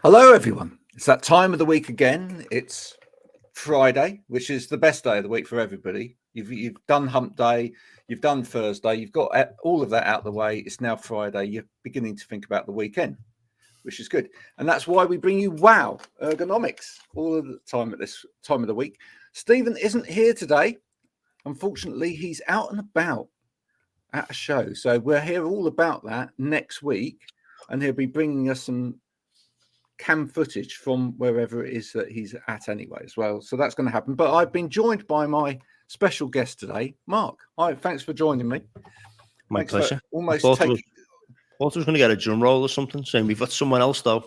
Hello, everyone. It's that time of the week again. It's Friday, which is the best day of the week for everybody. You've done Hump Day, you've done Thursday, you've got all of that out of the way. It's now Friday. You're beginning to think about the weekend, which is good, and that's why we bring you Wow Ergonomics all of the time at this time of the week. Stephen isn't here today. Unfortunately, he's out and about at a show, so we'll hear all about that next week, and he'll be bringing us some cam footage from wherever it is that he's at anyway as well. So that's going to happen. But I've been joined by my special guest today, Mark. Hi, thanks for joining me. My pleasure. Almost thought I was going to get a drum roll or something. Saying we've got someone else though.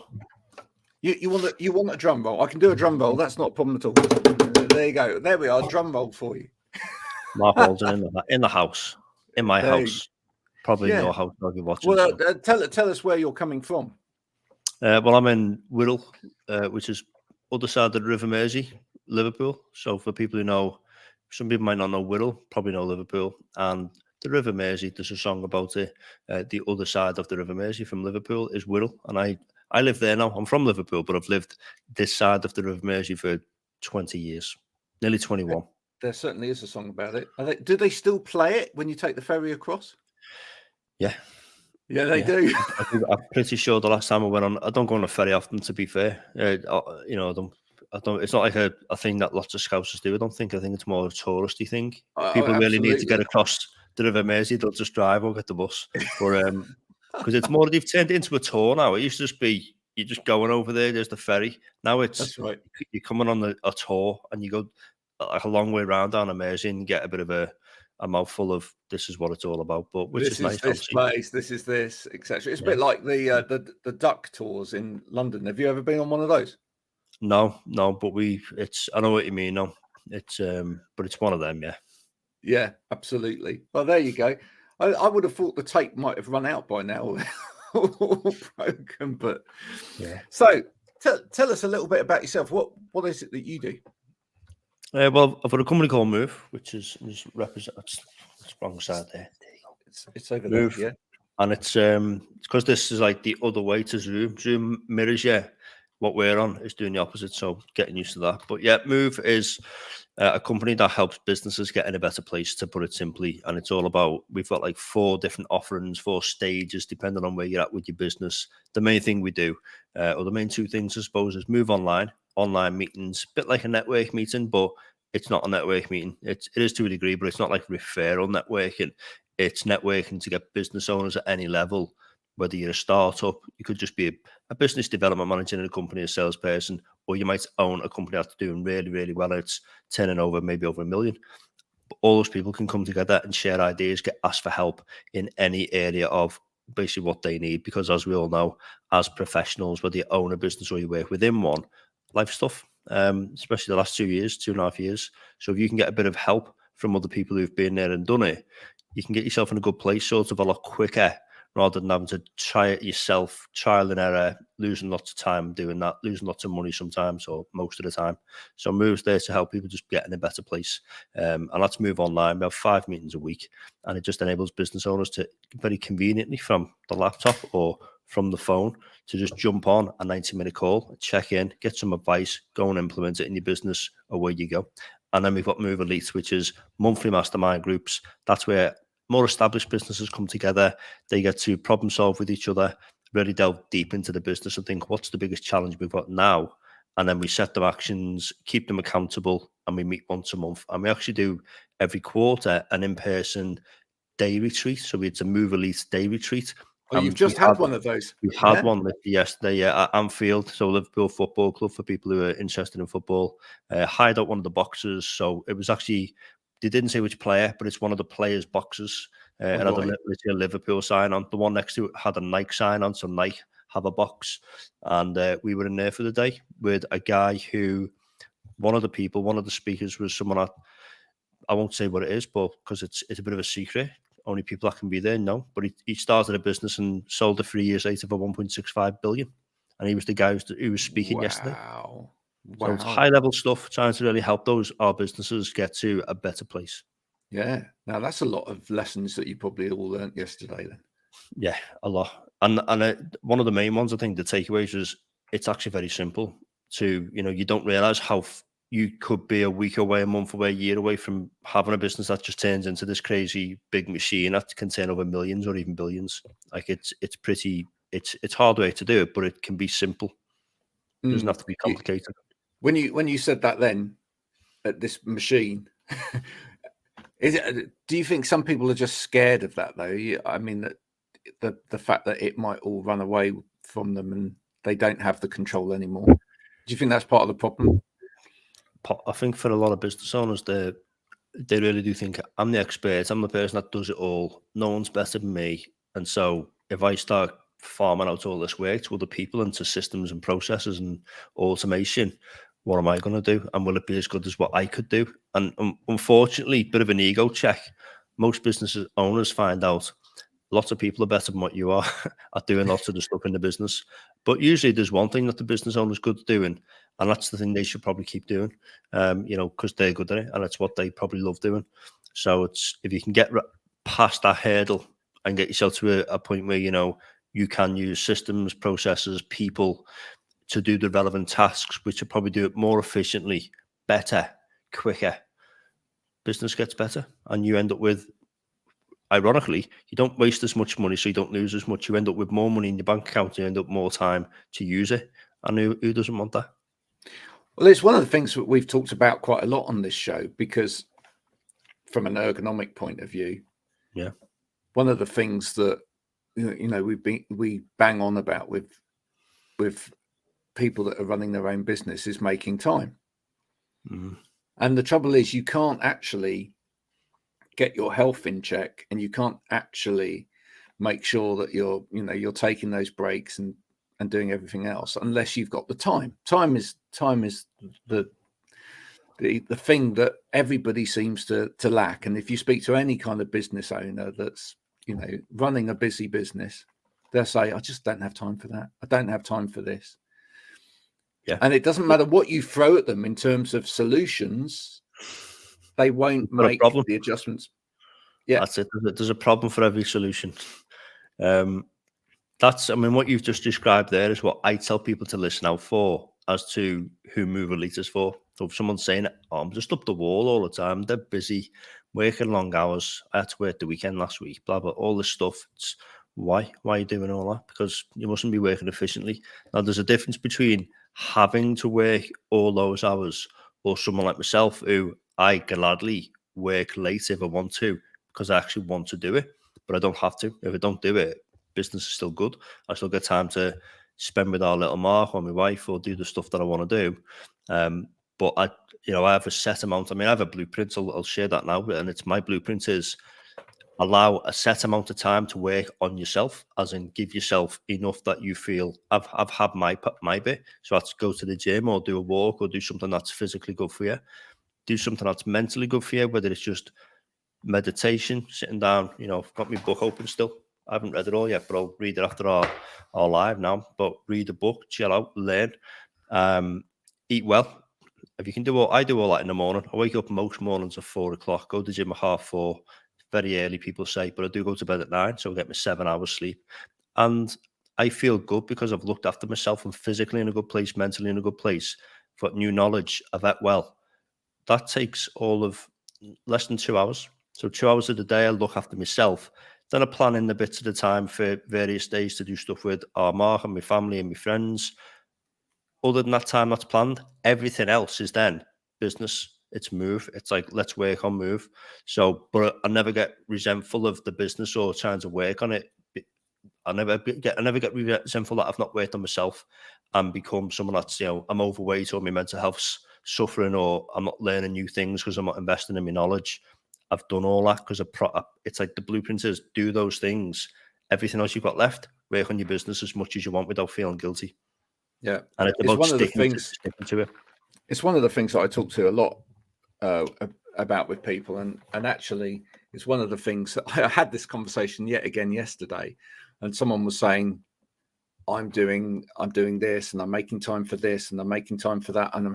You want a drum roll? I can do a drum roll. That's not a problem at all. There you go. There we are. Drum roll for you. Mark Waldron in the house, in my house. Probably your house. I'll be watching. Well, tell us where you're coming from. Well, I'm in Whittle, which is other side of the River Mersey, Liverpool. So for people who know, some people might not know Whittle, probably know Liverpool. And the River Mersey, there's a song about it. The other side of the River Mersey from Liverpool is Whittle. And I live there now. I'm from Liverpool, but I've lived this side of the River Mersey for 20 years, nearly 21. There certainly is a song about it. Do they still play it when you take the ferry across? Yeah. Yeah, they do. I'm pretty sure the last time I went on, I don't go on a ferry often, to be fair. I don't. It's not like a thing that lots of Scousers do. I think it's more a touristy thing. People really need to get across the River Mersey. They'll just drive or get the bus. But because it's more, they've turned it into a tour now. It used to just be you're just going over there. There's the ferry. Now it's you're coming on a tour and you go like a long way around down a Mersey and get a bit of a mouthful of this is what it's all about, but which is nice. This place, this is this, etc. It's a bit like the duck tours in London. Have you ever been on one of those? No, but I know what you mean. No, it's but it's one of them, yeah. Yeah, absolutely. Well, there you go. I would have thought the tape might have run out by now, or broken, but yeah. So tell us a little bit about yourself. What is it that you do? Well, I've got a company called Move, which is represents wrong side there. There you go. It's over Move, there, yeah. And it's because this is like the other way to Zoom. Zoom mirrors what we're on is doing the opposite, so getting used to that. But yeah, Move is a company that helps businesses get in a better place, to put it simply. And it's all about, we've got like 4 different offerings, 4 stages, depending on where you're at with your business. The main thing we do, or the main 2 things, I suppose, is Move online meetings, a bit like a network meeting, but it's not a network meeting. It is to a degree, but it's not like referral networking. It's networking to get business owners at any level, whether you're a startup, you could just be a business development manager in a company, a salesperson, or you might own a company that's doing really, really well. It's turning over maybe over $1 million. But all those people can come together and share ideas, get asked for help in any area of basically what they need. Because as we all know, as professionals, whether you own a business or you work within one, life stuff, especially the last 2.5 years. So if you can get a bit of help from other people who've been there and done it, you can get yourself in a good place sort of a lot quicker, rather than having to try it yourself, trial and error, losing lots of time doing that, losing lots of money sometimes or most of the time. So Move's there to help people just get in a better place. And let's Move online. We have 5 meetings a week, and it just enables business owners to very conveniently from the laptop or from the phone to just jump on a 90-minute call, check in, get some advice, go and implement it in your business, away you go. And then we've got Move Elite, which is monthly mastermind groups. That's where more established businesses come together. They get to problem solve with each other, really delve deep into the business and think, what's the biggest challenge we've got now? And then we set them actions, keep them accountable, and we meet once a month. And we actually do every quarter an in-person day retreat. So it's a Move Elite day retreat. Oh, you've just had one of those. We had one yesterday at Anfield, so Liverpool Football Club, for people who are interested in football. Hired out one of the boxes, so it was actually, they didn't say which player, but it's one of the players' boxes. And had a Liverpool sign on. The one next to it had a Nike sign on, so Nike have a box. And we were in there for the day with a guy who, one of the speakers was someone I won't say what it is, but because it's a bit of a secret. Only people that can be there know. But he started a business and sold it 3 years later for 1.65 billion. And he was the guy who was speaking yesterday. Wow. So it's high level stuff, trying to really help our businesses get to a better place. Yeah. Now that's a lot of lessons that you probably all learned yesterday then. Yeah, a lot. And one of the main ones, I think, the takeaways was it's actually very simple to, you don't realize how you could be a week away, a month away, a year away from having a business that just turns into this crazy big machine that can turn over millions or even billions. Like it's hard way to do it, but it can be simple. It doesn't have to be complicated. When you said that then, at this machine, do you think some people are just scared of that though? I mean, the fact that it might all run away from them and they don't have the control anymore. Do you think that's part of the problem? I think for a lot of business owners, they really do think I'm the expert. I'm the person that does it all. No one's better than me. And so if I start farming out all this work to other people into systems and processes and automation, what am I going to do? And will it be as good as what I could do? And unfortunately, bit of an ego check. Most business owners find out lots of people are better than what you are at doing lots of the stuff in the business. But usually there's one thing that the business owner's good at doing, and that's the thing they should probably keep doing, because they're good at it, and it's what they probably love doing. So it's, if you can get past that hurdle and get yourself to a point where, you can use systems, processes, people to do the relevant tasks, which will probably do it more efficiently, better, quicker, business gets better, and you end up with, ironically, you don't waste as much money, so you don't lose as much. You end up with more money in your bank account. You end up more time to use it. And who doesn't want that? Well, it's one of the things that we've talked about quite a lot on this show, because from an ergonomic point of view, yeah, one of the things that we bang on about with people that are running their own business is making time. Mm-hmm. And the trouble is, you can't actually get your health in check, and you can't actually make sure that you're taking those breaks and doing everything else unless you've got the time. Time is the thing that everybody seems to lack. And if you speak to any kind of business owner that's running a busy business, they'll say, I just don't have time for that. I don't have time for this. Yeah. And it doesn't matter what you throw at them in terms of solutions, they won't make the adjustments. Yeah, that's it. There's a problem for every solution. What you've just described there is what I tell people to listen out for as to who Move Elite is for. So if someone's saying, oh, I'm just up the wall all the time, they're busy, working long hours, I had to work the weekend last week, blah, blah, all this stuff. It's why are you doing all that? Because you mustn't be working efficiently. Now, there's a difference between having to work all those hours or someone like myself who I gladly work late if I want to, because I actually want to do it, but I don't have to. If I don't do it, business is still good. I still get time to spend with our little Mark or my wife or do the stuff that I want to do. But I have a set amount. I have a blueprint. I'll share that now. And it's my blueprint is allow a set amount of time to work on yourself, as in give yourself enough that you feel I've had my bit. So that's go to the gym or do a walk or do something that's physically good for you. Do something that's mentally good for you, whether it's just meditation, sitting down. I've got my book open still. I haven't read it all yet, but I'll read it after our live now. But read a book, chill out, learn, eat well. If you can I do all that in the morning. I wake up most mornings at 4 o'clock, go to the gym at 4:30. Very early, people say, but I do go to bed at 9, so I get my 7 hours sleep. And I feel good because I've looked after myself. I'm physically in a good place, mentally in a good place. I've got new knowledge. I've ate well. That takes all of less than 2 hours. So 2 hours of the day, I look after myself. Then I plan in the bits of the time for various days to do stuff with our Mark and my family and my friends. Other than that time that's planned, everything else is then business. It's Move. It's like, let's work on Move. So, but I never get resentful of the business or trying to work on it. I never get resentful that I've not worked on myself and become someone that's, I'm overweight or my mental health's suffering or I'm not learning new things because I'm not investing in my knowledge. I've done all that because it's like the blueprint is do those things. Everything else you've got left, work on your business as much as you want without feeling guilty. Yeah. And it's about sticking to it. It's one of the things that I talk to a lot about with people. And actually, it's one of the things that I had this conversation yet again yesterday. And someone was saying, I'm doing this and I'm making time for this and I'm making time for that. And I'm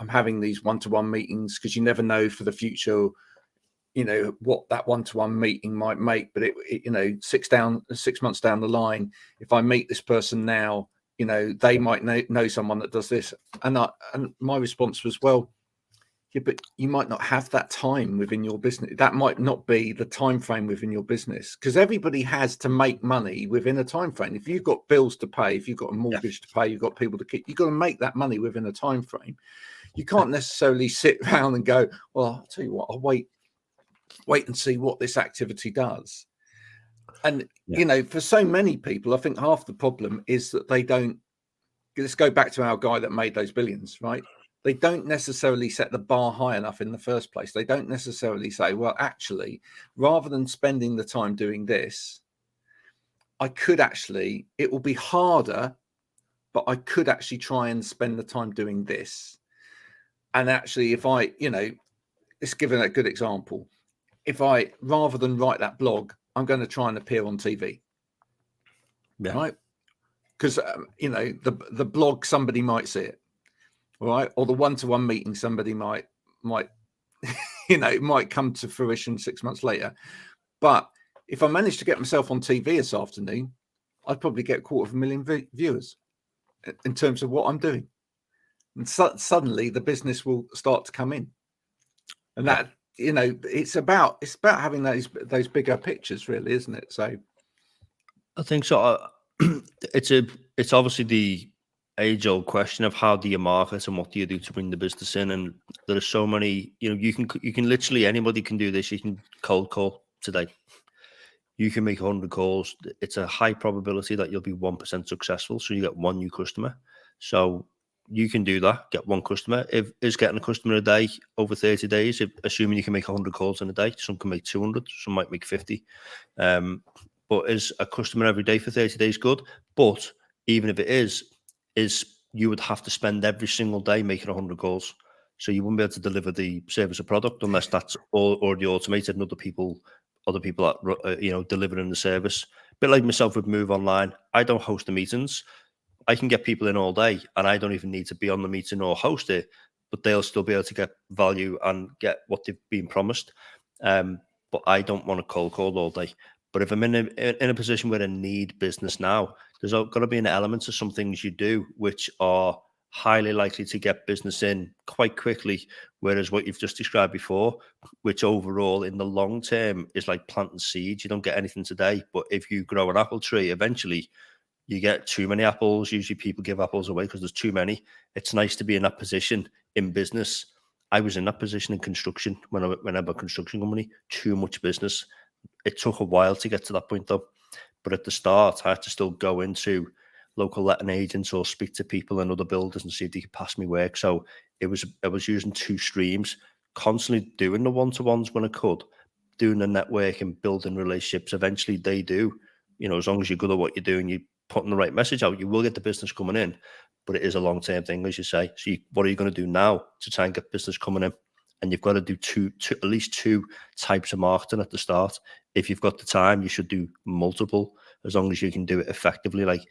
having these one-to-one meetings because you never know for the future, what that one-to-one meeting might make. But it 6 months down the line, if I meet this person now you know, they might know someone that does this. And my response was, well, yeah, but you might not have that time within your business. That might not be the time frame within your business, because everybody has to make money within a time frame. If you've got bills to pay, if you've got a mortgage to pay, you've got people to keep, you've got to make that money within a time frame. You can't necessarily sit around and go, well, I'll tell you what, I'll wait and see what this activity does. And you know, for so many people, I think half the problem is that they don't. Let's go back to our guy that made those billions, right? They don't necessarily set the bar high enough in the first place. They don't necessarily say, well, actually, rather than spending the time doing this, I could actually, it will be harder, but I could actually try and spend the time doing this. And actually, if I, you know, let's give it a good example. If I, rather than write that blog, I'm going to try and appear on TV, right? Because, you know, the blog, somebody might see it. All right, or the one-to-one meeting, somebody might, you know, it might come to fruition 6 months later. But if I manage to get myself on TV this afternoon, I'd probably get 250,000 viewers in terms of what I'm doing, and suddenly the business will start to come in. And that, you know, it's about having those bigger pictures, really, isn't it? So, I think so. It's obviously the age-old question of how do you market and what do you do to bring the business in, and there are so many, you know, you can literally, anybody can do this. You can cold call today, you can make 100 calls. It's a high probability that you'll be 1% successful, so you get one new customer. So you can do that, get one customer. If is getting a customer a day over 30 days, assuming you can make 100 calls in a day, some can make 200, some might make 50. But is a customer every day for 30 days good? But even if it is you would have to spend every single day making 100 calls. So you wouldn't be able to deliver the service or product unless that's all already automated and other people that you know, delivering the service. A bit like myself with Move Online, I don't host the meetings. I can get people in all day, and I don't even need to be on the meeting or host it, but they'll still be able to get value and get what they've been promised. But I don't want to cold call all day. But if I'm in a position where I need business now, there's got to be an element of some things you do which are highly likely to get business in quite quickly. Whereas what you've just described before, which overall in the long term is like planting seeds, you don't get anything today. But if you grow an apple tree, eventually you get too many apples. Usually people give apples away because there's too many. It's nice to be in that position in business. I was in that position in construction when I had a construction company, too much business. It took a while to get to that point though. But at the start, I had to still go into local letting agents or speak to people and other builders and see if they could pass me work. So I was using two streams, constantly doing the one-to-ones when I could, doing the network and building relationships. Eventually they do, you know, as long as you're good at what you're doing, you're putting the right message out, you will get the business coming in, but it is a long-term thing, as you say. So what are you going to do now to try and get business coming in? And you've got to do at least two types of marketing at the start. If you've got the time, you should do multiple, as long as you can do it effectively, like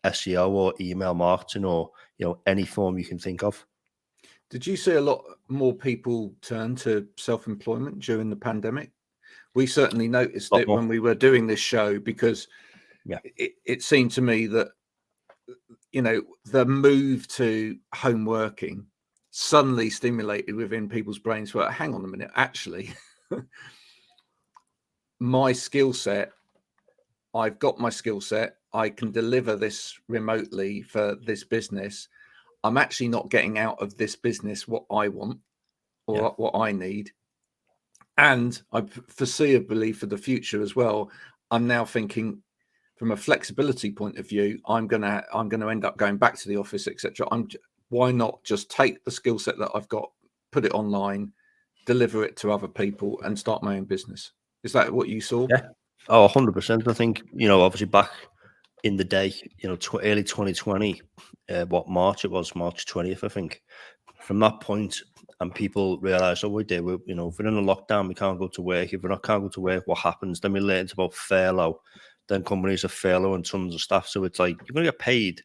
SEO or email marketing or, you know, any form you can think of. Did you see a lot more people turn to self-employment during the pandemic? We certainly noticed it when we were doing this show, because it seemed to me that, you know, the move to home working suddenly stimulated within people's brains, well, hang on a minute, actually, my skill set, I've got my skill set, I can deliver this remotely for this business. I'm actually not getting out of this business what I want or what I need. And I foreseeably for the future as well, I'm now thinking from a flexibility point of view, I'm gonna end up going back to the office, etc. Why not just take the skill set that I've got, put it online, deliver it to other people, and start my own business? Is that what you saw? Yeah. Oh, 100%. I think, you know, obviously back in the day, you know, early 2020, March 20th, I think. From that point, and people realised, oh, we did, you know, if we're in a lockdown, we can't go to work. If can't go to work, what happens? Then we learned about furlough. Then companies are furloughing tons of staff. So it's like, you're going to get paid,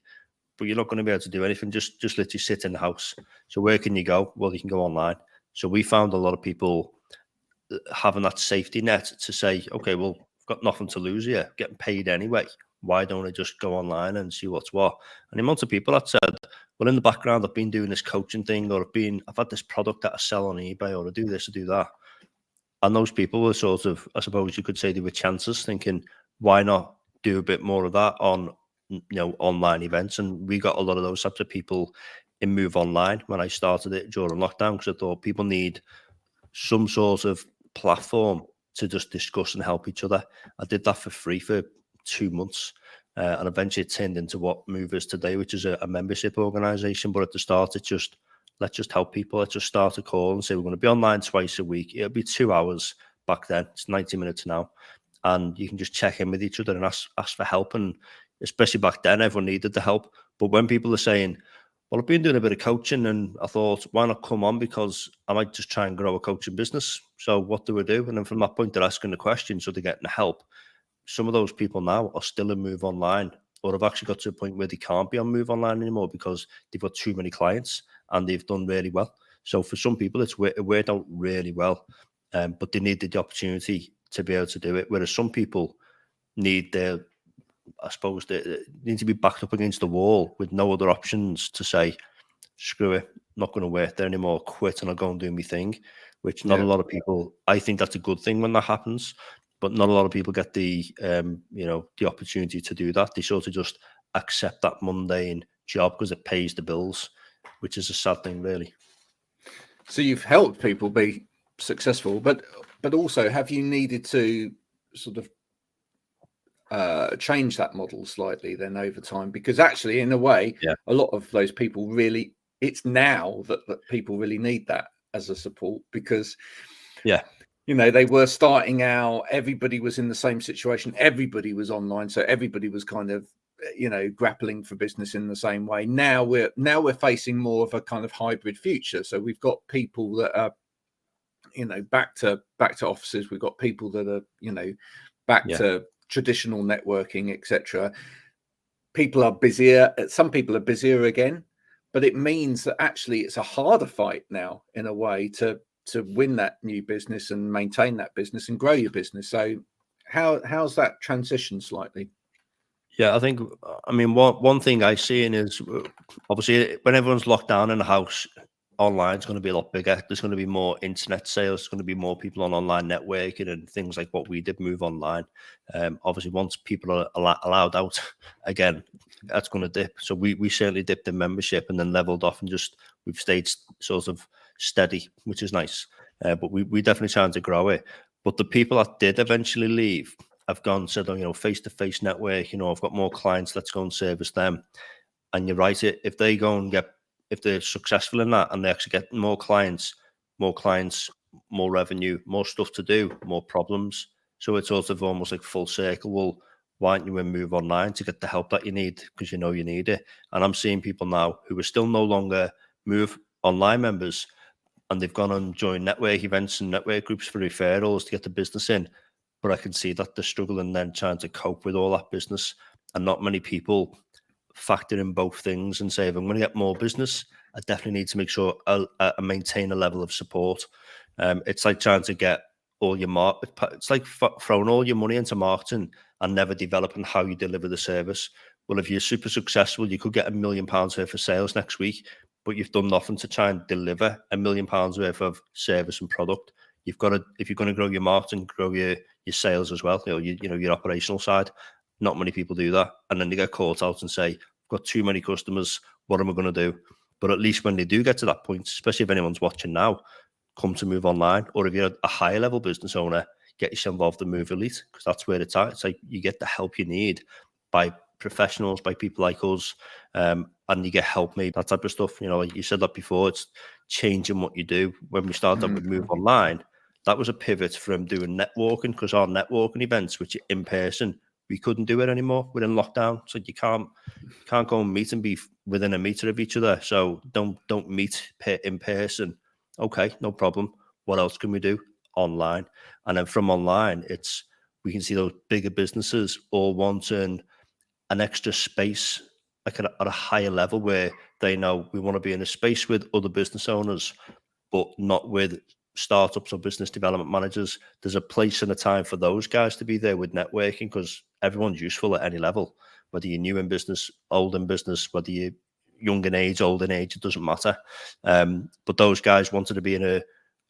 but you're not going to be able to do anything. Just literally sit in the house. So where can you go? Well, you can go online. So we found a lot of people having that safety net to say, okay, well, I've got nothing to lose here, getting paid anyway. Why don't I just go online and see what's what? And the amount of people that said, well, in the background, I've been doing this coaching thing, or I've had this product that I sell on eBay, or I do this or do that. And those people were sort of, I suppose you could say, they were chances, thinking, why not do a bit more of that on, online events? And we got a lot of those types of people in Move Online when I started it during lockdown, because I thought people need some sort of platform to just discuss and help each other. I did that for free for 2 months, and eventually it turned into what Move is today, which is a membership organization. But at the start, it's just, let's just help people. Let's just start a call and say we're going to be online twice a week. It'll be 2 hours. Back then, it's 90 minutes now, and you can just check in with each other and ask for help. And especially back then, everyone needed the help. But when people are saying, well, I've been doing a bit of coaching, and I thought, why not come on? Because I might just try and grow a coaching business. So what do we do? And then from that point, they're asking the question, so they're getting the help. Some of those people now are still in Move Online, or have actually got to a point where they can't be on Move Online anymore because they've got too many clients and they've done really well. So for some people, it worked out really well, but they needed the opportunity to be able to do it. Whereas some people need their, I suppose, they need to be backed up against the wall with no other options to say, screw it, not going to work there anymore, quit, and I'll go and do my thing, which not a lot of people, I think that's a good thing when that happens, but not a lot of people get the, the opportunity to do that. They sort of just accept that mundane job because it pays the bills, which is a sad thing, really. So you've helped people be successful, but also, have you needed to sort of change that model slightly then over time? Because actually, in a way, a lot of those people really, it's now that people really need that as a support, because they were starting out, everybody was in the same situation, everybody was online, so everybody was kind of grappling for business in the same way. Now we're facing more of a kind of hybrid future. So we've got people that are back to offices, we've got people that are back to traditional networking, etc. People are busier. Some people are busier again, but it means that actually it's a harder fight now, in a way, to win that new business and maintain that business and grow your business. So how's that transition slightly? Yeah, I think, one thing I see is, obviously, when everyone's locked down in the house, online is going to be a lot bigger. There's going to be more internet sales. There's going to be more people on online networking and things like what we did, Move Online. Obviously, once people are allowed out again, that's going to dip. So we certainly dipped in membership and then leveled off, and we've stayed sort of steady, which is nice. But we definitely trying to grow it. But the people that did eventually leave, I've gone, said, face-to-face network, I've got more clients, let's go and service them. And you're right, if they go and if they're successful in that and they actually get more clients, more revenue, more stuff to do, more problems. So it's sort of almost like full circle. Well, why don't you Move Online to get the help that you need, because you need it? And I'm seeing people now who are still no longer Move Online members, and they've gone and joined network events and network groups for referrals to get the business in. But I can see that they're struggling then trying to cope with all that business. And not many people factor in both things and say, if I'm going to get more business, I definitely need to make sure I maintain a level of support. It's like trying to get all your it's like throwing all your money into marketing and never developing how you deliver the service. Well, if you're super successful, you could get £1 million worth of sales next week, but you've done nothing to try and deliver £1 million worth of service and product. You've got to, if you're going to grow your marketing, grow your sales as well, your operational side. Not many people do that. And then they get caught out and say, I've got too many customers, what am I going to do? But at least when they do get to that point, especially if anyone's watching now, come to Move Online. Or if you're a higher level business owner, get yourself involved in Move Elite, because that's where it's at. It's like you get the help you need by professionals, by people like us, and you get help, maybe that type of stuff. Like you said that before, it's changing what you do. When we started with Move Online, that was a pivot from doing networking, because our networking events, which are in person, we couldn't do it anymore. We're in lockdown, so you can't go and meet and be within a meter of each other. So don't meet in person. Okay, no problem. What else can we do? Online. And then from online, we can see those bigger businesses all wanting an extra space, like at a higher level, where they know we want to be in a space with other business owners, but not with startups or business development managers, there's a place and a time for those guys to be there with networking, because everyone's useful at any level, whether you're new in business, old in business, whether you're young in age, old in age, it doesn't matter. But those guys wanted to be in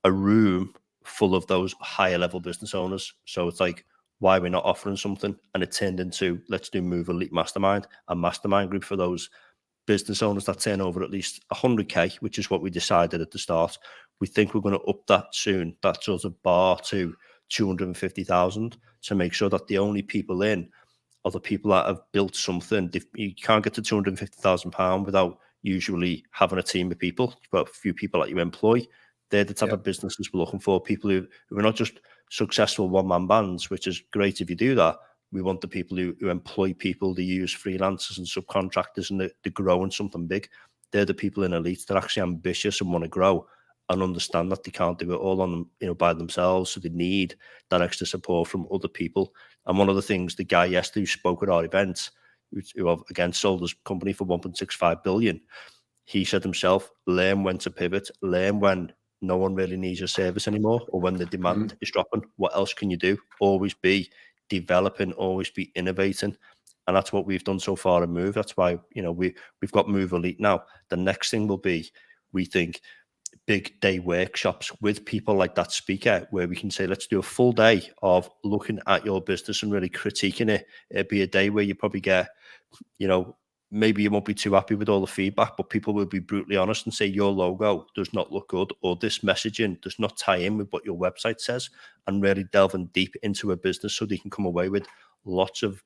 a room full of those higher level business owners. So it's like, why are we not offering something? And it turned into, let's do Move Elite Mastermind, a mastermind group for those business owners that turn over at least 100K, which is what we decided at the start. We think we're going to up that soon, that sort of bar, to 250,000, to make sure that the only people in are the people that have built something. You can't get to £250,000 without usually having a team of people. You've got a few people that you employ. They're the type of businesses we're looking for, people who are not just successful one-man bands, which is great if you do that. We want the people who employ people, they use freelancers and subcontractors, and they're growing something big. They're the people in Elite that are actually ambitious and want to grow and understand that they can't do it all on them, by themselves. So they need that extra support from other people. And one of the things, the guy yesterday who spoke at our event, who again sold his company for 1.65 billion, he said himself, learn when to pivot, learn when no one really needs your service anymore, or when the demand is dropping. What else can you do? Always be developing, always be innovating. And that's what we've done so far in Move. That's why, we've got Move Elite now. The next thing will be, we think, big day workshops with people like that speaker, where we can say, let's do a full day of looking at your business and really critiquing it. It'd be a day where you probably get, maybe you won't be too happy with all the feedback, but people will be brutally honest and say, your logo does not look good, or this messaging does not tie in with what your website says, and really delving deep into a business so they can come away with lots of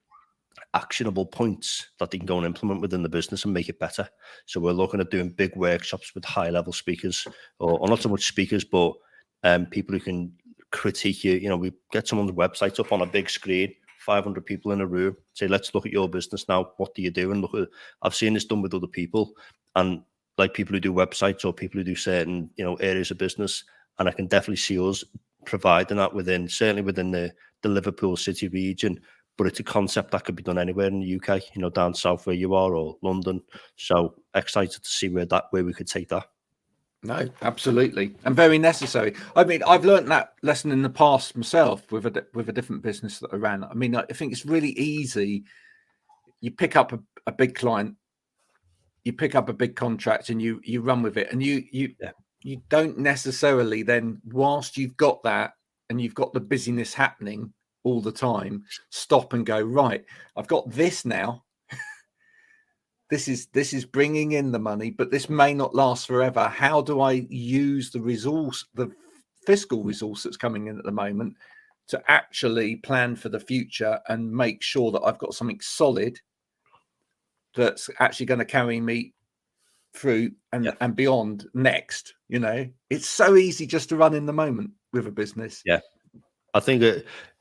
actionable points that they can go and implement within the business and make it better. So we're looking at doing big workshops with high level speakers, or not so much speakers, but people who can critique you. We get someone's website up on a big screen, 500 people in a room, say, let's look at your business now. What do you do? And I've seen this done with other people, and like people who do websites or people who do certain, areas of business. And I can definitely see us providing that certainly within the Liverpool City region. But it's a concept that could be done anywhere in the UK, down south where you are, or London. So excited to see where we could take that. No, absolutely, and very necessary. I mean, I've learned that lesson in the past myself with a different business that I ran. I mean, I think it's really easy. You pick up a big client, you pick up a big contract, and you run with it, and you don't necessarily then, whilst you've got that and you've got the busyness happening all the time, stop and go, right, I've got this now. This is bringing in the money, but this may not last forever. How do I use the fiscal resource that's coming in at the moment to actually plan for the future and make sure that I've got something solid that's actually going to carry me through and beyond next? It's so easy just to run in the moment with a business. Yeah. I think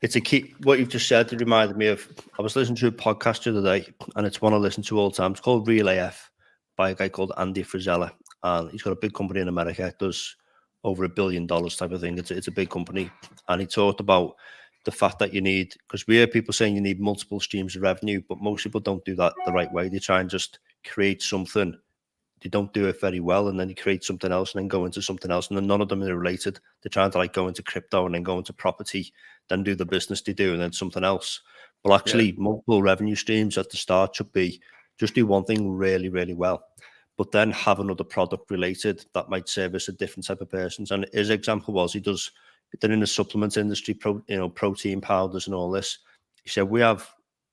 it's a key. What you've just said, it reminded me of, I was listening to a podcast the other day, and it's one I listen to all the time. It's called Real AF by a guy called Andy Frisella, and he's got a big company in America. It does over $1 billion type of thing. It's a big company, and he talked about the fact that you need, because we hear people saying you need multiple streams of revenue, but most people don't do that the right way. They try and just create something. They don't do it very well, and then you create something else and then go into something else, and then none of them are related. They're trying to go into crypto and then go into property, then do the business they do, and then something else. But actually, multiple revenue streams at the start should be just do one thing really, really well, but then have another product related that might service a different type of person. And his example was, they're in the supplement industry, protein powders and all this. He said, we have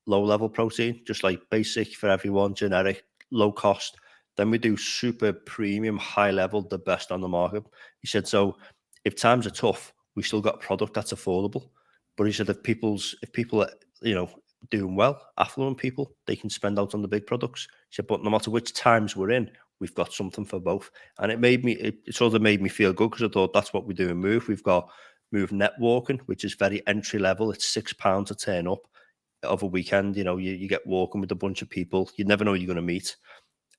low level protein, just like basic for everyone, generic, low cost. Then we do super premium, high level, the best on the market. He said, so if times are tough, we still got a product that's affordable. But he said, if people are, doing well, affluent people, they can spend out on the big products. He said, but no matter which times we're in, we've got something for both. And it sort of made me feel good, because I thought that's what we do in Move. We've got Move Networking, which is very entry level. It's £6 to turn up of a weekend. You get walking with a bunch of people. You never know who you're going to meet.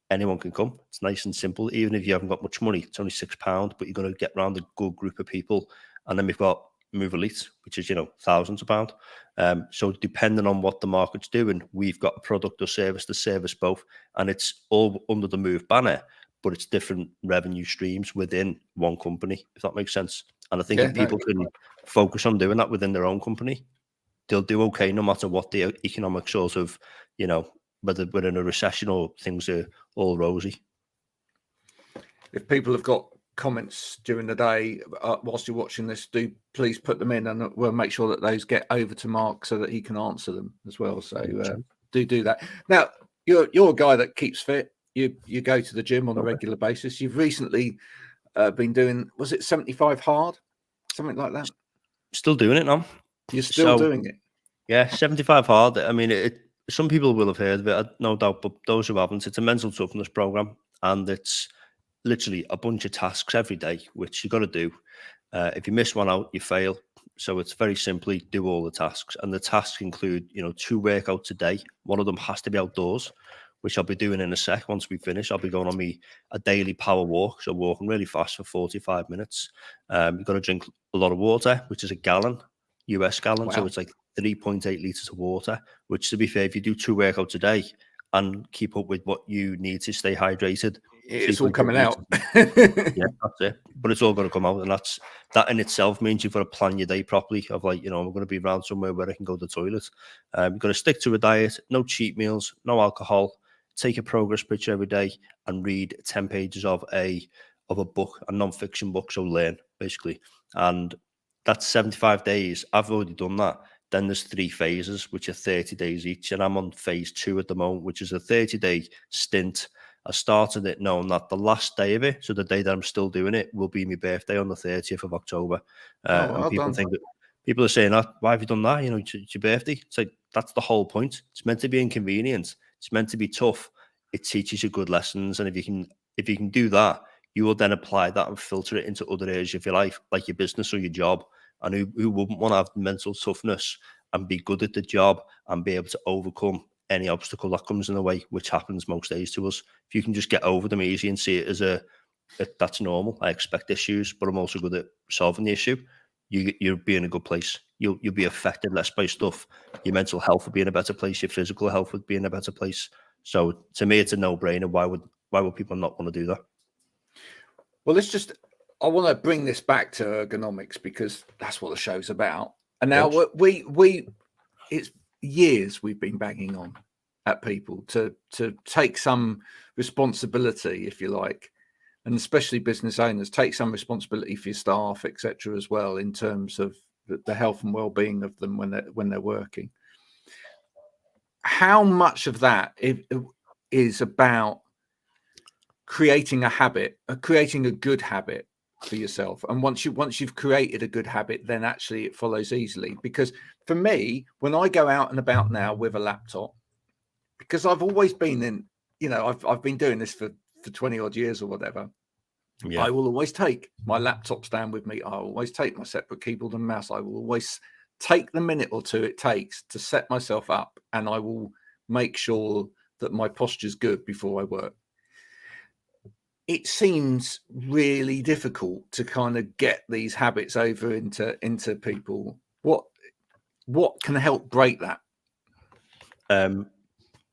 Anyone can come. It's nice and simple. Even if you haven't got much money, it's only £6, but you're going to get around a good group of people. And then we've got Move Elite, which is, thousands of pounds. So depending on what the market's doing, we've got a product or service to service both. And it's all under the Move banner, but it's different revenue streams within one company, if that makes sense. And I think if people can focus on doing that within their own company, they'll do okay no matter what the economic sort of, whether we're in a recession or things are all rosy. If people have got comments during the day whilst you're watching this, do please put them in, and we'll make sure that those get over to Mark so that he can answer them as well. So do that. Now, you're a guy that keeps fit. You go to the gym on a regular basis. You've recently been doing, was it 75 hard, something like that? Still doing it now. You're still doing it? Yeah, 75 hard. I mean, some people will have heard of it, no doubt, but those who haven't, it's a mental toughness program, and it's literally a bunch of tasks every day, which you got to do. If you miss one out, you fail. So it's very simply do all the tasks, and the tasks include, 2 workouts a day. One of them has to be outdoors, which I'll be doing in a sec. Once we finish, I'll be going on a daily power walk, so walking really fast for 45 minutes. You've got to drink a lot of water, which is a gallon, US gallon. Wow. So it's like 3.8 litres of water, which, to be fair, if you do 2 workouts a day and keep up with what you need to stay hydrated, it's all coming out. Yeah, that's it. But it's all going to come out, and that in itself means you've got to plan your day properly. Of like, I'm going to be around somewhere where I can go to the toilet. You've got to stick to a diet, no cheat meals, no alcohol. Take a progress picture every day and read 10 pages of a book, a non-fiction book. So learn, basically. And that's 75 days. I've already done that. Then there's 3 phases, which are 30 days each. And I'm on phase 2 at the moment, which is a 30-day stint. I started it knowing that the last day of it, so the day that I'm still doing it, will be my birthday on the 30th of October. And people are saying, why have you done that? It's your birthday. It's like, that's the whole point. It's meant to be inconvenient. It's meant to be tough. It teaches you good lessons. And if you can do that, you will then apply that and filter it into other areas of your life, like your business or your job. And who wouldn't want to have mental toughness and be good at the job and be able to overcome any obstacle that comes in the way, which happens most days to us. If you can just get over them easy and see it as that's normal. I expect issues, but I'm also good at solving the issue. You'll be in a good place. You'll be affected less by stuff. Your mental health will be in a better place. Your physical health would be in a better place. So to me, it's a no-brainer. Why would people not want to do that? Well, I want to bring this back to ergonomics, because that's what the show's about. And now it's years we've been banging on at people to take some responsibility, if you like, and especially business owners, take some responsibility for your staff, etc., as well, in terms of the health and well-being of them when they're working. How much of that is about creating a habit, creating a good habit for yourself? And once you've created a good habit, then actually it follows easily. Because for me, when I go out and about now with a laptop, because I've always been in, I've been doing this for 20 odd years or whatever. Yeah. I will always take my laptop stand with me. I'll always take my separate keyboard and mouse. I will always take the minute or 2 it takes to set myself up, and I will make sure that my posture's good before I work. It seems really difficult to kind of get these habits over into people. What can help break that?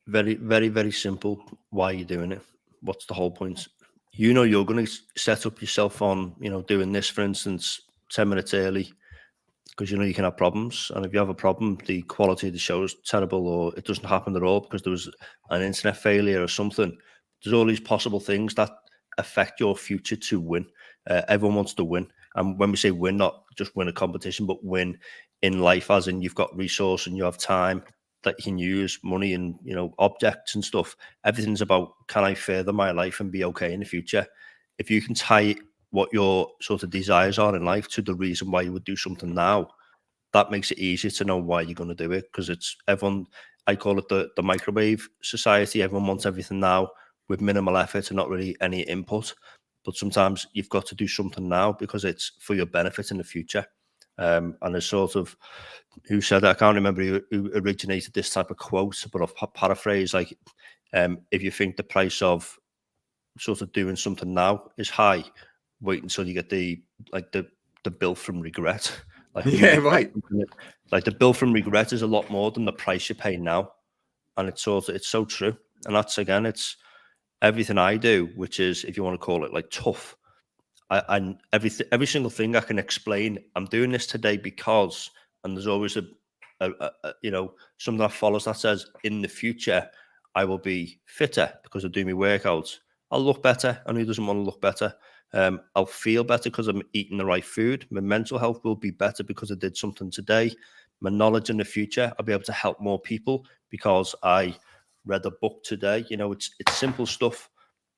Very, very, very simple. Why are you doing it? What's the whole point? You're going to set up yourself on, doing this, for instance, 10 minutes early, because you can have problems. And if you have a problem, the quality of the show is terrible, or it doesn't happen at all because there was an internet failure or something. There's all these possible things that affect your future to win. Everyone wants to win. And when we say win, not just win a competition, but win in life, as in you've got resource and you have time that you can use, money and, objects and stuff. Everything's about, can I further my life and be okay in the future? If you can tie what your sort of desires are in life to the reason why you would do something now, that makes it easier to know why you're going to do it. Because it's everyone, I call it the microwave society. Everyone wants everything now with minimal effort and not really any input. But sometimes you've got to do something now because it's for your benefit in the future. And there's sort of, who said that? I can't remember who originated this type of quote, but I'll paraphrase, like, if you think the price of sort of doing something now is high, wait until you get the bill from regret. Like, right. Like the bill from regret is a lot more than the price you pay now. And it's so true. And that's, again, it's everything I do, which is, if you want to call it like tough, And every single thing I can explain. I'm doing this today because, and there's always a something that follows that says in the future I will be fitter because I do my workouts. I'll look better, and who doesn't want to look better? I'll feel better because I'm eating the right food. My mental health will be better because I did something today. My knowledge in the future, I'll be able to help more people because I read a book today. It's simple stuff.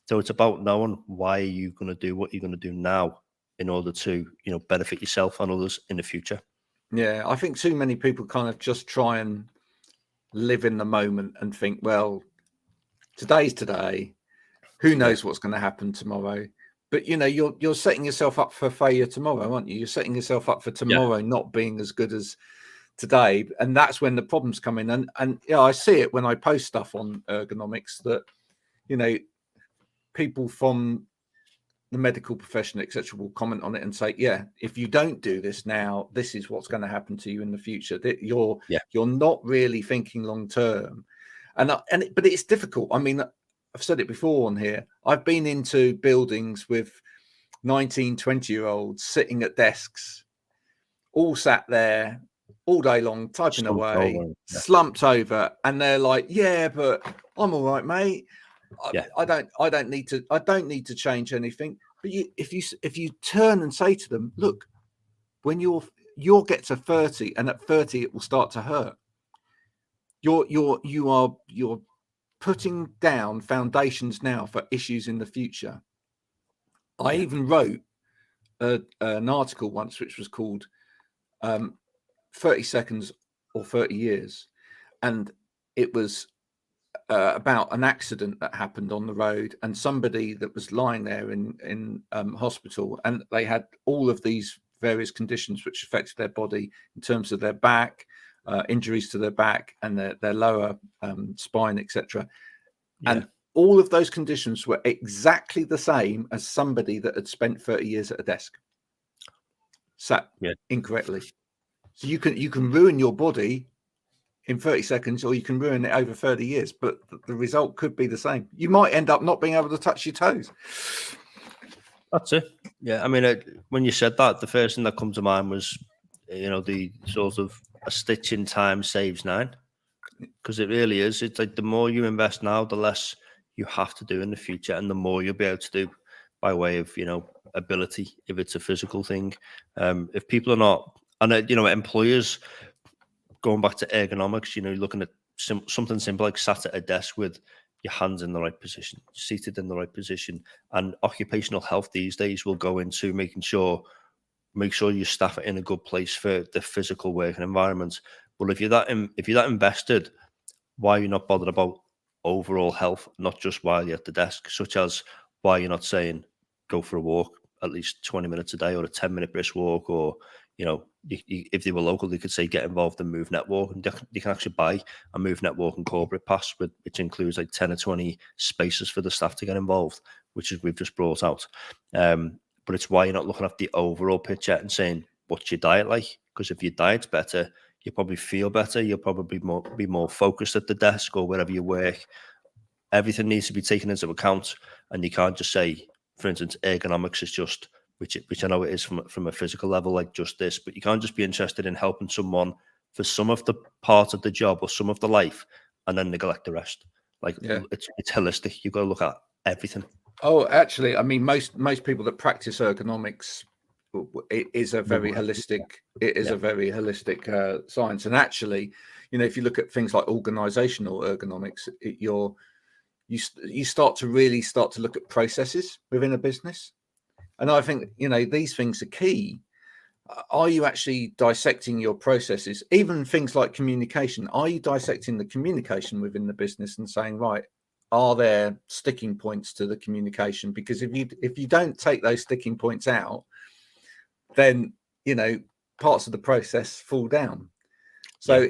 So it's about knowing why are you going to do what you're going to do now in order to, benefit yourself and others in the future. Yeah, I think too many people kind of just try and live in the moment and think, well, today's today. Who knows what's going to happen tomorrow? But you're setting yourself up for failure tomorrow, aren't you? You're setting yourself up for tomorrow not being as good as today, and that's when the problems come in. And I see it when I post stuff on ergonomics that people from the medical profession, etc., will comment on it and say, yeah, if you don't do this now, this is what's going to happen to you in the future. That you're not really thinking long term, but it's difficult. I mean, I've said it before on here. I've been into buildings with 19, 20-year-olds sitting at desks, all sat there all day long, typing away, slumped over, and they're like, yeah, but I'm all right, mate. I don't need to change anything. But if you turn and say to them, look, when you'll get to 30, and at 30 it will start to hurt. You're putting down foundations now for issues in the future. I even wrote an article once which was called 30 seconds or 30 years, and it was about an accident that happened on the road, and somebody that was lying there in hospital, and they had all of these various conditions which affected their body in terms of their back, injuries to their back and their lower spine, etc. And all of those conditions were exactly the same as somebody that had spent 30 years at a desk, sat incorrectly. So you can ruin your body in 30 seconds, or you can ruin it over 30 years, but the result could be the same. You might end up not being able to touch your toes. That's it. Yeah, I mean, when you said that, the first thing that comes to mind was, the sort of a stitch in time saves 9, because it really is. It's like the more you invest now, the less you have to do in the future, and the more you'll be able to do by way of, ability, if it's a physical thing. If people are not, and employers, going back to ergonomics, looking at something simple like sat at a desk with your hands in the right position, seated in the right position, and occupational health these days will go into make sure your staff are in a good place for the physical working environment. But if you're that invested, why are you not bothered about overall health, not just while you're at the desk? Such as why you're not saying go for a walk at least 20 minutes a day, or a 10-minute brisk walk, or if they were local, they could say get involved in Move Network, and you can actually buy a Move Network and corporate pass, which includes like 10 or 20 spaces for the staff to get involved, which is we've just brought out. But it's why you're not looking at the overall picture and saying, what's your diet like? Because if your diet's better, you probably feel better. You'll probably be more focused at the desk or wherever you work. Everything needs to be taken into account, and you can't just say, for instance, ergonomics is just, which I know it is from a physical level, like just this, but you can't just be interested in helping someone for some of the part of the job or some of the life and then neglect the rest. Like it's holistic. You've got to look at everything. Oh, actually, I mean, most people that practice ergonomics, it is a very holistic. It is a very holistic science. And actually, if you look at things like organizational ergonomics, you start to look at processes within a business. And I think, these things are key. Are you actually dissecting your processes? Even things like communication. Are you dissecting the communication within the business and saying, right, are there sticking points to the communication? Because if you don't take those sticking points out, then, parts of the process fall down. So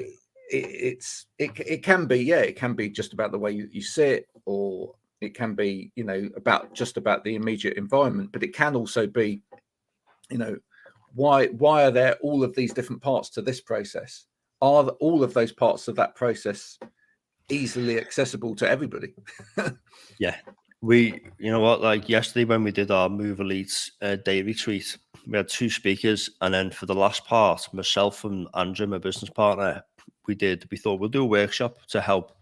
it can be just about the way you sit, or it can be, about the immediate environment, but it can also be, why are there all of these different parts to this process? Are all of those parts of that process easily accessible to everybody? You know what, like yesterday when we did our Move Elite day retreat, we had 2 speakers, and then for the last part, myself and Andrew, my business partner, we thought we'll do a workshop to help,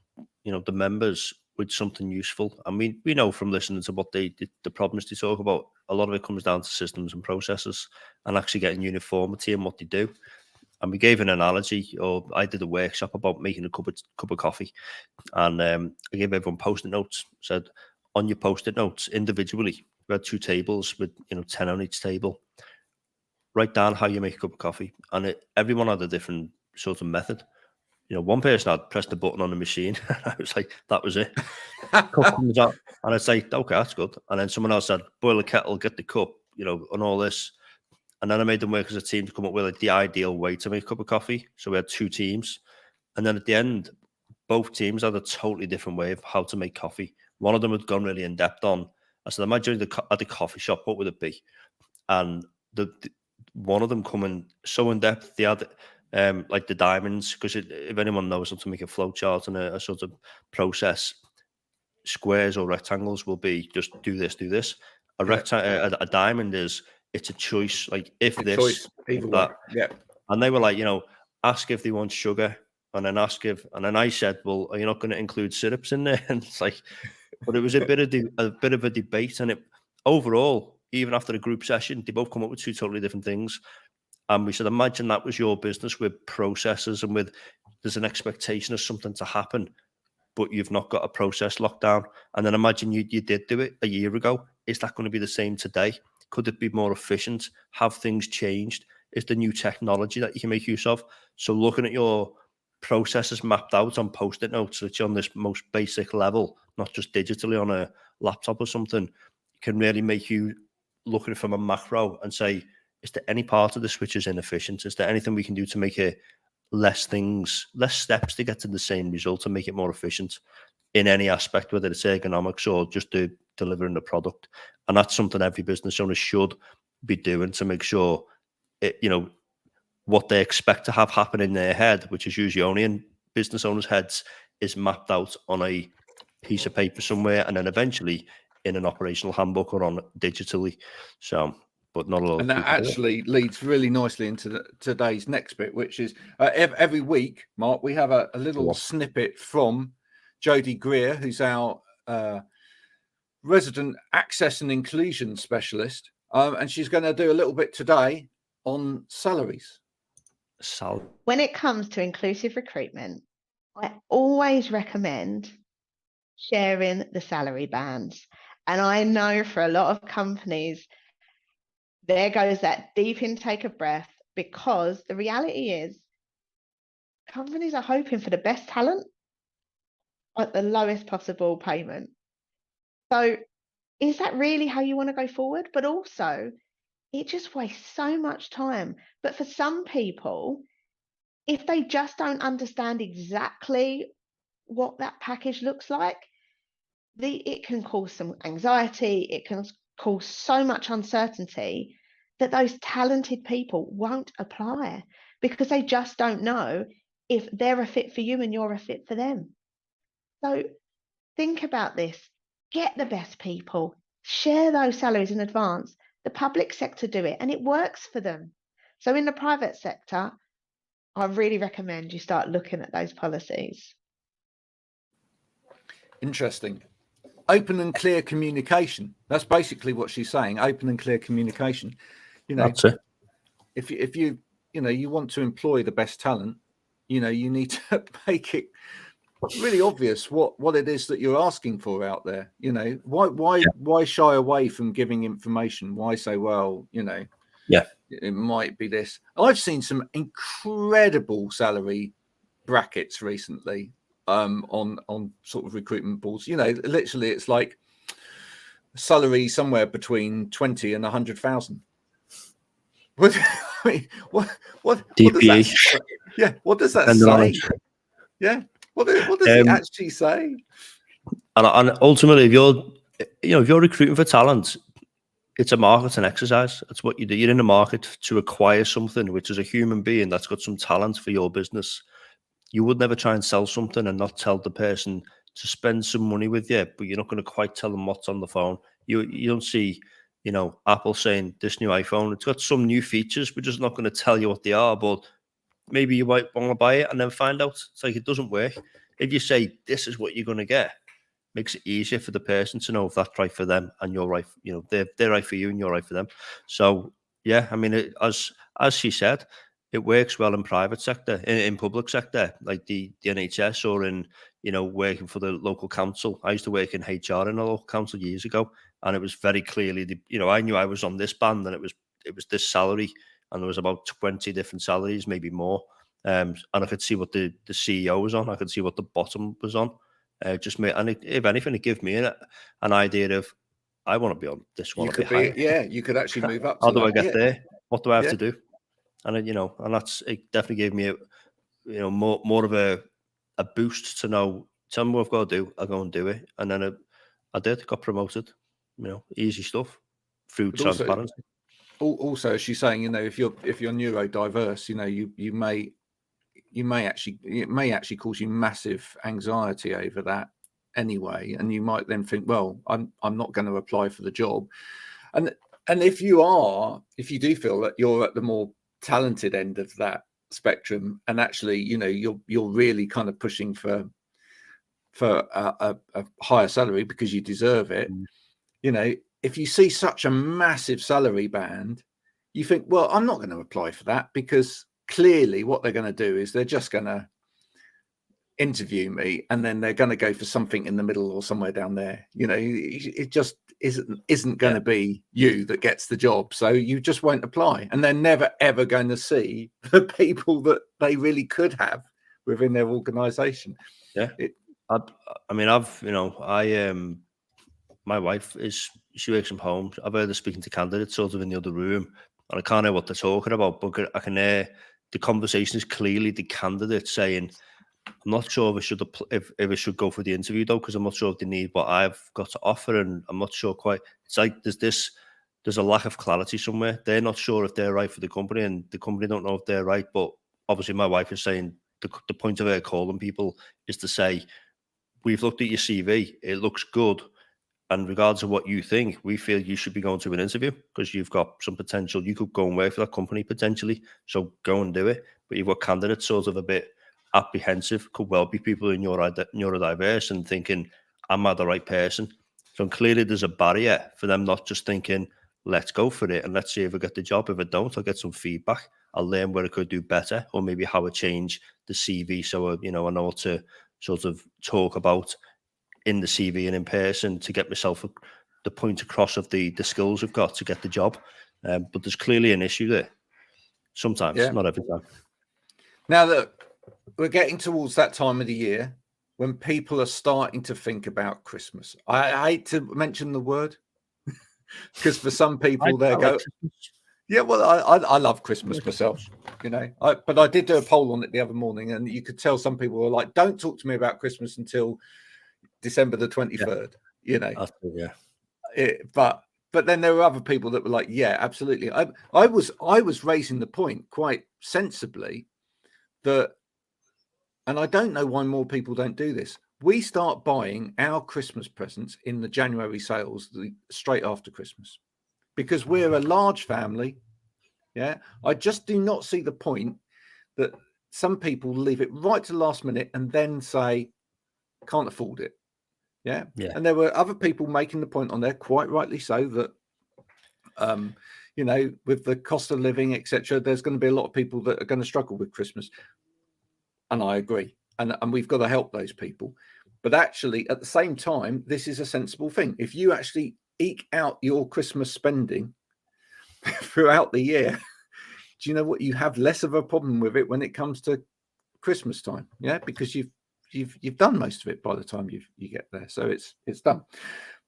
the members with something useful. And we know from listening to what the problems they talk about, a lot of it comes down to systems and processes and actually getting uniformity in what they do. And we gave an analogy, or I did a workshop about making a cup of coffee, and I gave everyone post-it notes. Said on your post-it notes individually, we had 2 tables with 10 on each table. Write down how you make a cup of coffee, and everyone had a different sort of method. One person had pressed the button on the machine. I was like, that was it. Cup comes out, and it's like, okay, that's good. And then someone else said, boil a kettle, get the cup, and all this. And then I made them work as a team to come up with the ideal way to make a cup of coffee. So we had 2 teams. And then at the end, both teams had a totally different way of how to make coffee. One of them had gone really in depth on, I said, imagine at the coffee shop, what would it be? And one of them coming so in depth, they had like the diamonds, because if anyone knows how to make a flow chart and a sort of process, squares or rectangles will be just do this. A diamond it's a choice, like if a this, choice, either way. Yeah. And they were like, ask if they want sugar, and then and then I said, well, are you not going to include syrups in there? And it's like, but it was a bit of a debate, and overall, even after the group session, they both come up with 2 totally different things. And we said, imagine that was your business with processes and there's an expectation of something to happen, but you've not got a process locked down. And then imagine you did do it a year ago. Is that going to be the same today? Could it be more efficient? Have things changed? Is the new technology that you can make use of? So looking at your processes mapped out on post-it notes, which on this most basic level, not just digitally on a laptop or something, can really make you look at it from a macro and say, is there any part of this which is inefficient? Is there anything we can do to make it less steps to get to the same result and make it more efficient in any aspect, whether it's ergonomics or just delivering the product? And that's something every business owner should be doing to make sure what they expect to have happen in their head, which is usually only in business owners' heads, is mapped out on a piece of paper somewhere, and then eventually in an operational handbook or on digitally. So, but not a lot. And that actually leads really nicely into today's next bit, which is every week, Mark, we have a little snippet from Jodie Greer, who's our resident access and inclusion specialist, and she's going to do a little bit today on salaries. When it comes to inclusive recruitment, I always recommend sharing the salary bands. And I know for a lot of companies, there goes that deep intake of breath, because the reality is companies are hoping for the best talent at the lowest possible payment. So is that really how you want to go forward? But also, it just wastes so much time. But for some people, if they just don't understand exactly what that package looks like, it can cause some anxiety. It can cause so much uncertainty that those talented people won't apply, because they just don't know if they're a fit for you and you're a fit for them. So think about this. Get the best people. Share those salaries in advance. The public sector do it, and it works for them. So in the private sector, I really recommend you start looking at those policies. Interesting. Open and clear communication. That's basically what she's saying. Open and clear communication. That's it. If you want to employ the best talent, you need to make it really obvious what it is that you're asking for out there. Why shy away from giving information? Why say, well, it might be this. I've seen some incredible salary brackets recently on sort of recruitment boards. Literally it's like salary somewhere between 20 and 100,000. What does that? Yeah, what does that say? Yeah, what does it actually say? And ultimately, if you're recruiting for talent, it's a marketing exercise. That's what you do. You're in the market to acquire something, which is a human being that's got some talent for your business. You would never try and sell something and not tell the person to spend some money with you, but you're not going to quite tell them what's on the phone. You don't see, Apple saying this new iPhone, it's got some new features. We're just not going to tell you what they are, but maybe you might want to buy it and then find out. It's like, it doesn't work. If you say this is what you're going to get, makes it easier for the person to know if that's right for them and you're right. They're right for you and you're right for them. So yeah, I mean, as she said, it works well in private sector, in public sector, like the NHS, or in working for the local council. I used to work in HR in a local council years ago, and it was very clearly I knew I was on this band, and it was this salary, and there was about 20 different salaries, maybe more. And I could see what the CEO was on. I could see what the bottom was on. If anything, it gave me an idea of, I want to be on this one. You could be, you could actually move up. How do I get there? What do I have to do? And and it definitely gave me more of a boost to know. Tell me what I've got to do. I'll go and do it. And then I did. Got promoted. Easy stuff through transparency. Also, as she's saying, if you're neurodiverse, it may actually cause you massive anxiety over that anyway, and you might then think, well, I'm not going to apply for the job. And if you do feel that you're at the more talented end of that spectrum, and actually you're really kind of pushing for a higher salary because you deserve it, if you see such a massive salary band, you think, well, I'm not going to apply for that, because clearly what they're going to do is they're just going to interview me, and then they're going to go for something in the middle or somewhere down there. It just isn't going to be you that gets the job, so you just won't apply, and they're never ever going to see the people that they really could have within their organization. My wife she works from home. I've heard her speaking to candidates sort of in the other room, and I can't hear what they're talking about, but I can hear the conversation is clearly the candidate saying, I'm not sure if I should go for the interview though, because I'm not sure if they need what I've got to offer, and I'm not sure quite. It's like there's a lack of clarity somewhere. They're not sure if they're right for the company, and the company don't know if they're right. But obviously my wife is saying the point of her calling people is to say, we've looked at your CV, it looks good, and regardless of what you think, we feel you should be going to an interview because you've got some potential. You could go and work for that company potentially, so go and do it. But you've got candidates sort of a bit apprehensive, could well be people in neurodiverse and thinking, am I the right person? So clearly there's a barrier for them not just thinking, let's go for it and let's see if I get the job. If I don't, I'll get some feedback. I'll learn where I could do better, or maybe how I change the CV so I know what to sort of talk about in the CV and in person to get myself the point across of the skills I've got to get the job. But there's clearly an issue there. Sometimes, not every time. Now that we're getting towards that time of the year when people are starting to think about Christmas, I hate to mention the word because for some people well, I love Christmas myself, but I did do a poll on it the other morning, and you could tell some people were like, don't talk to me about Christmas until December the 23rd, But then there were other people that were like, yeah, absolutely. I was raising the point quite sensibly that, and I don't know why more people don't do this. We start buying our Christmas presents in the January sales straight after Christmas, because we're a large family. Yeah. I just do not see the point that some people leave it right to the last minute and then say, can't afford it. Yeah. And there were other people making the point on there, quite rightly so, that with the cost of living, etc., there's going to be a lot of people that are going to struggle with Christmas. And I agree. And we've got to help those people. But actually, at the same time, this is a sensible thing. If you actually eke out your Christmas spending throughout the year, do you know what? You have less of a problem with it when it comes to Christmas time. Yeah, because you've done most of it by the time you get there. So it's done.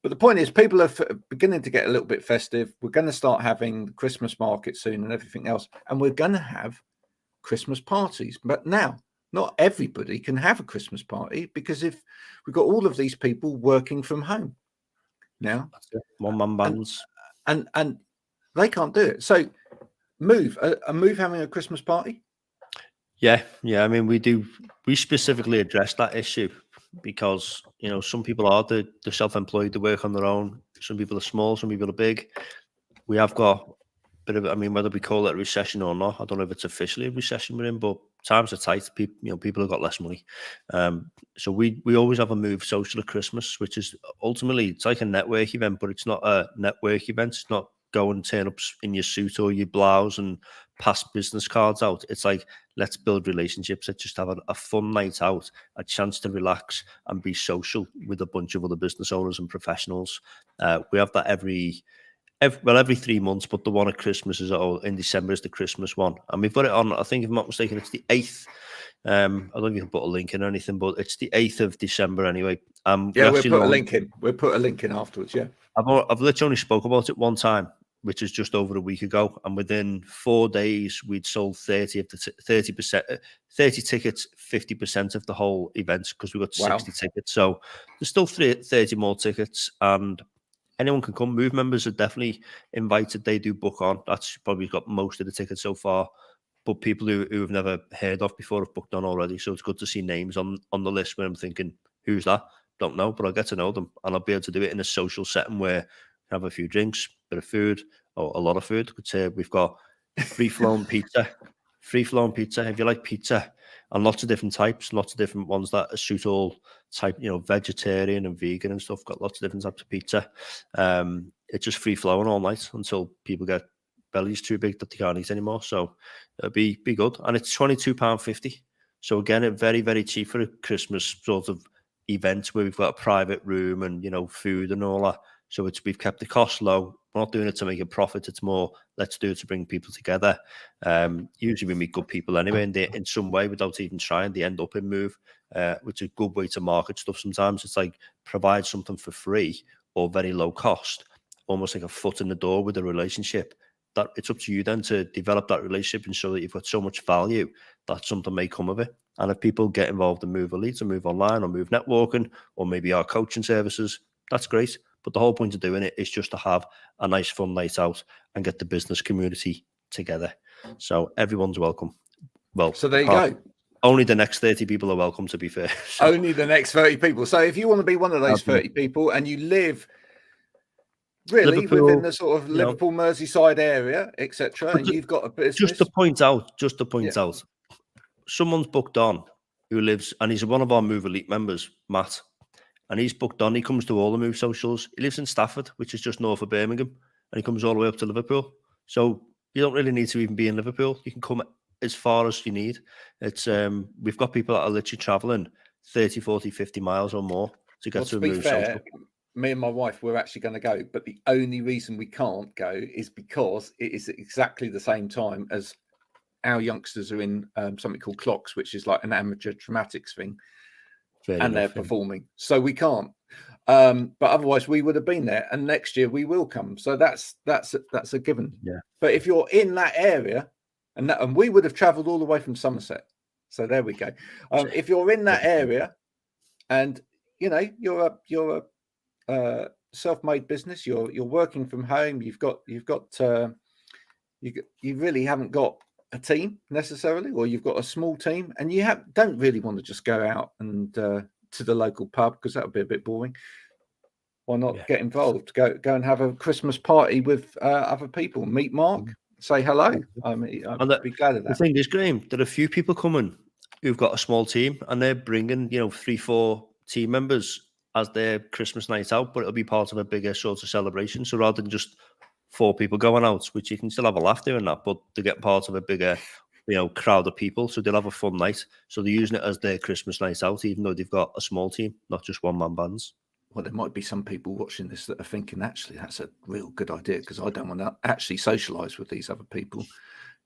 But the point is, people are beginning to get a little bit festive. We're going to start having the Christmas market soon and everything else. And we're going to have Christmas parties. But now, not everybody can have a Christmas party, because if we've got all of these people working from home now, one-man bands, and they can't do it. So Move having a Christmas party? Yeah. I mean, we specifically address that issue because some people are the self-employed, they work on their own. Some people are small, some people are big. We have got a bit of, whether we call it a recession or not, I don't know if it's officially a recession we're in, but times are tight. People have got less money. So we always have a Move social at Christmas, which is ultimately, it's like a network event, but it's not a network event. It's not go and turn up in your suit or your blouse and pass business cards out. It's like, let's build relationships. Let's just have a fun night out, a chance to relax and be social with a bunch of other business owners and professionals. We have that every 3 months, but the one at Christmas is in December is the Christmas one. And we've got it on, I think if I'm not mistaken, it's the 8th. I don't know if you can put a link in or anything, but it's the 8th of December anyway. Yeah, we'll put a link in. We'll put a link in afterwards, yeah. I've literally only spoke about it one time, which is just over a week ago. And within 4 days, we'd sold 30 tickets, 50% of the whole event, because we got 60 tickets. So there's still 30 more tickets, and anyone can come. Move members are definitely invited. They do book on. That's probably got most of the tickets so far. But people who have never heard of before have booked on already. So it's good to see names on the list where I'm thinking, who's that? Don't know, but I'll get to know them. And I'll be able to do it in a social setting where I have a few drinks, bit of food, or a lot of food. Could say we've got free-flowing pizza. If you like pizza, and lots of different types, lots of different ones that suit all type, vegetarian and vegan and stuff. Got lots of different types of pizza. It's just free flowing all night until people get bellies too big that they can't eat anymore. So it'll be good. And it's £22.50. So again, it's very, very cheap for a Christmas sort of event where we've got a private room and food and all that. So we've kept the cost low. We're not doing it to make a profit. It's more, let's do it to bring people together. Usually we meet good people anyway, and in some way, without even trying, they end up in Move, which is a good way to market stuff. Sometimes it's like provide something for free or very low cost, almost like a foot in the door with a relationship. That it's up to you then to develop that relationship and show that you've got so much value that something may come of it. And if people get involved in Move Elite or Move Online or Move Networking or maybe our coaching services, that's great. But the whole point of doing it is just to have a nice fun night out and get the business community together. So everyone's welcome. Well, so there you go. Only the next 30 people are welcome, to be fair. So, only the next 30 people. So if you want to be one of those 30 people and you live really Liverpool, within the sort of Liverpool, Merseyside area, etc., and you've got a business. Just to point out, someone's booked on who lives, and he's one of our Move Elite members, Matt. And he's booked on. He comes to all the Move socials. He lives in Stafford, which is just north of Birmingham, and he comes all the way up to Liverpool. So you don't really need to even be in Liverpool. You can come as far as you need. It's we've got people that are literally traveling 30, 40, 50 miles or more to get to a Move social. Me and my wife, we're actually going to go, but the only reason we can't go is because it is exactly the same time as our youngsters are in something called Clocks, which is like an amateur dramatics thing. They're performing, so we can't. But otherwise, we would have been there, and next year we will come. So that's a given. Yeah. But if you're in that area, and we would have travelled all the way from Somerset, so there we go. If you're in that area, and you're a self-made business, you're working from home, you really haven't got a team necessarily, or you've got a small team, and you don't really want to just go out and to the local pub, because that would be a bit boring. Why not get involved? Go and have a Christmas party with other people. Meet Mark, say hello. I'd be glad of that. The thing is, Graham, there are a few people coming who've got a small team, and they're bringing 3-4 team members as their Christmas night out, but it'll be part of a bigger sort of celebration. So rather than just 4 people going out, which you can still have a laugh doing that, but they get part of a bigger, crowd of people. So they'll have a fun night. So they're using it as their Christmas night out, even though they've got a small team, not just one-man bands. Well, there might be some people watching this that are thinking, actually, that's a real good idea, because I don't want to actually socialise with these other people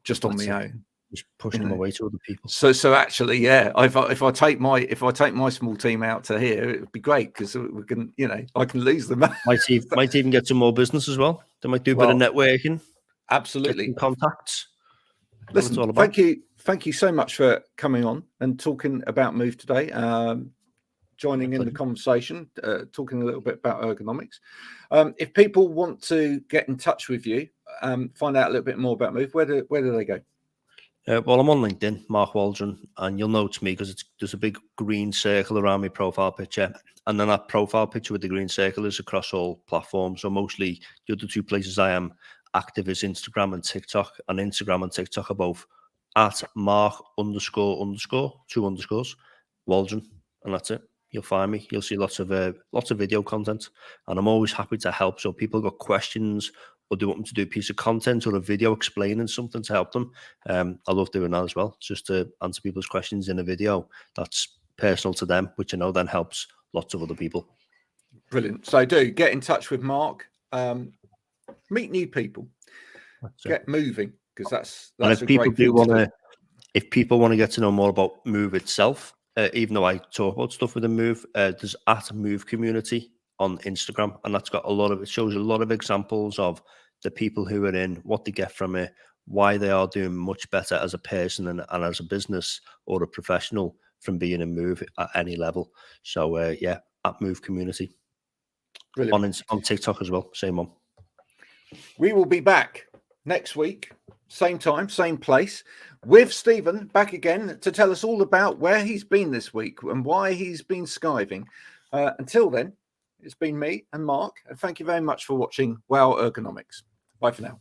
just on my own. Just pushing them away to other people. So actually, yeah, if I take my small team out to here, it would be great, because we can, I can lose them. might even get some more business as well. They might do a bit of networking. Absolutely, contacts. Listen, thank you so much for coming on and talking about Move today. Joining in the conversation, talking a little bit about ergonomics. If people want to get in touch with you, find out a little bit more about Move, where do they go? Well, I'm on LinkedIn, Mark Waldron, and you'll know it's me because there's a big green circle around my profile picture. And then that profile picture with the green circle is across all platforms. So mostly the other two places I am active is Instagram and TikTok. And Instagram and TikTok are both at Mark__, 2 underscores, Waldron. And that's it. You'll find me. You'll see lots of video content. And I'm always happy to help. So people got questions or they want me to do a piece of content or a video explaining something to help them. I love doing that as well, just to answer people's questions in a video that's personal to them, which I know then helps lots of other people. Brilliant. So do get in touch with Mark, meet new people, get moving, because that's a great thing to do. If people want to get to know more about Move itself, even though I talk about stuff within Move, there's at Move Community on Instagram, and that's got it shows a lot of examples of the people who are in, what they get from it, why they are doing much better as a person and as a business or a professional from being in Move at any level. So yeah, at Move Community. Brilliant. On TikTok as well, same one. We will be back next week, same time, same place, with Stephen back again to tell us all about where he's been this week and why he's been skiving. Until then, it's been me and Mark, and thank you very much for watching Wow Ergonomics. Bye for now.